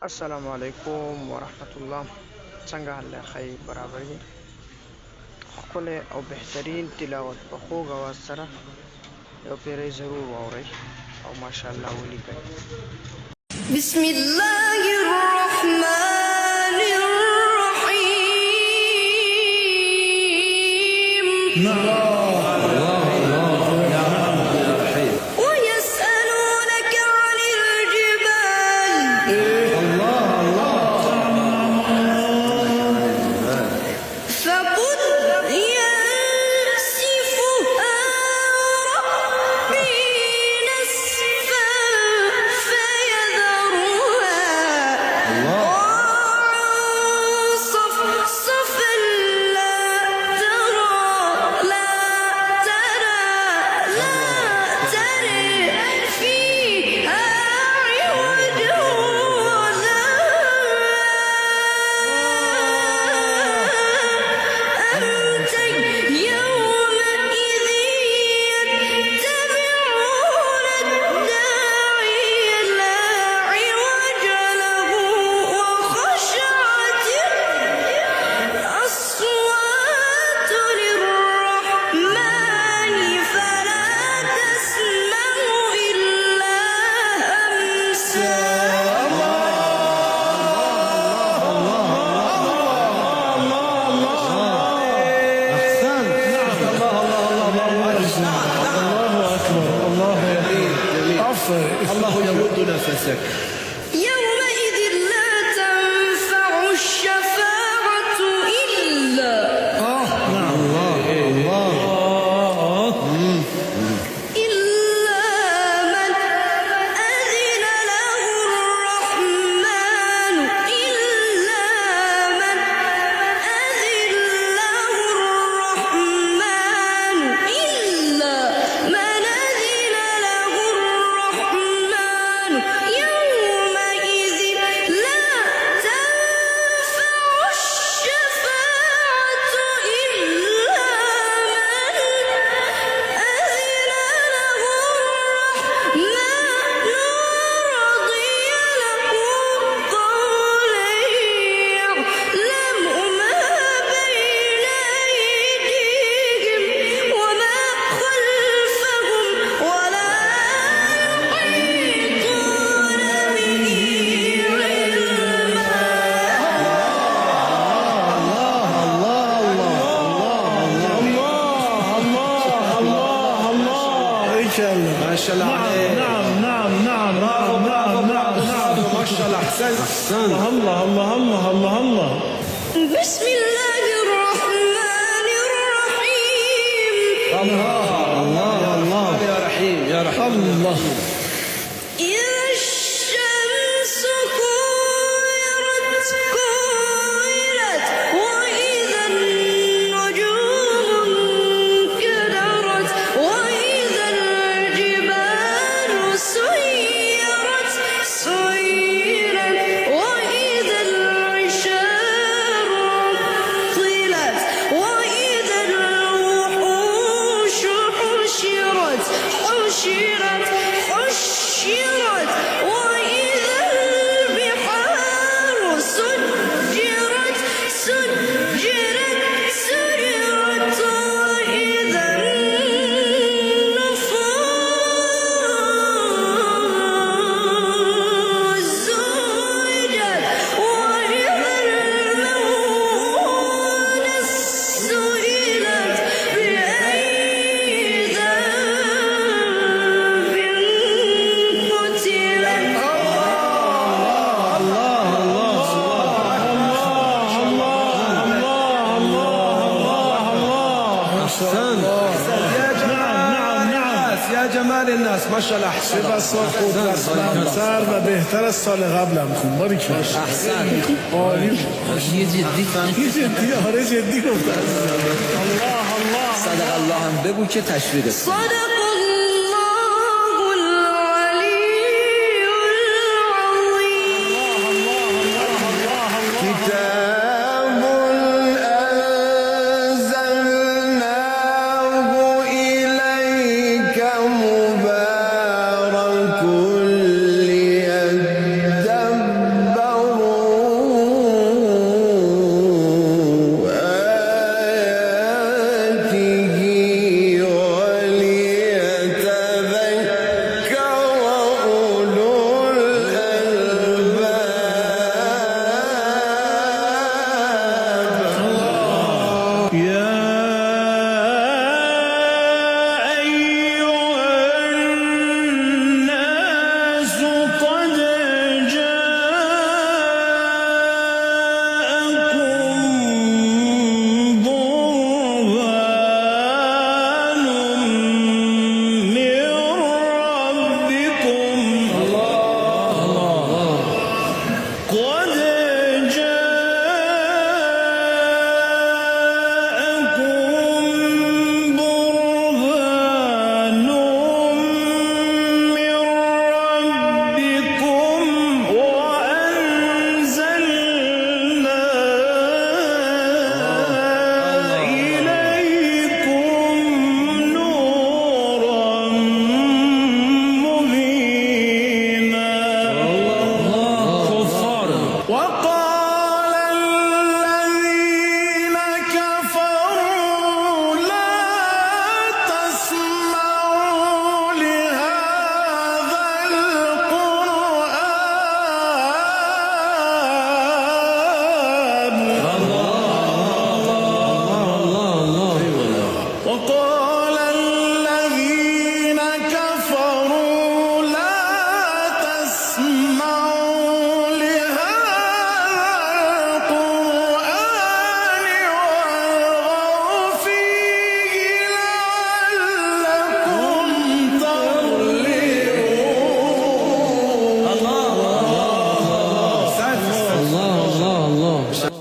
السلام علیکم ورحمت الله. څنګه حال دی؟ خیر برابر یې. ښکلی او بهترین تلاوت په خوږ اواز سره یو پیری ضرور واورئ او ماشاءالله ولیکئ. بسم الله الرحمن الرحيم. ويسألونك عن الجبال فقل ينسفها ربي نسفا فيذرها قاعا صفصفا لا ترى فيها عوجا ولا أنت يومئذ يتبعون الداعي لا عوج له وخشعت الأصوات للرحمن فلا تسمع إلا همسا. الله يمد نفسك. يومئذ لا تنفع الشفاعة إلا من أذن له الرحمن يومئذ لا تنفع الشفاعة إلا من أذن له الرحمن ورضي له قولا يعلم ما بين أيديهم وما خلفهم ولا يحيطون به ما شاء الله عليك. نعم ما شاء الله احسن. الله. بسم الله الرحمن الرحيم. الله يا رحيم يا رحيم. الله إذا الشمس كورت وإذا النجوم انكدرت وإذا الجبال سيرت وإذا العشار عطلت وإذا الوحوش حشرت وإذا البحار سجرت وإذا النفوس زوجت وإذا الموءودة سئلت بأي ذنب قتلت. يا جمال الناس ما شاء الله احسن. بس سر و بهتر از سال قبلم خون باری که احسن. عالی یه جدی فهم جدی آره جدی گفتم. الله صدق الله هم بگو که تشویق صدق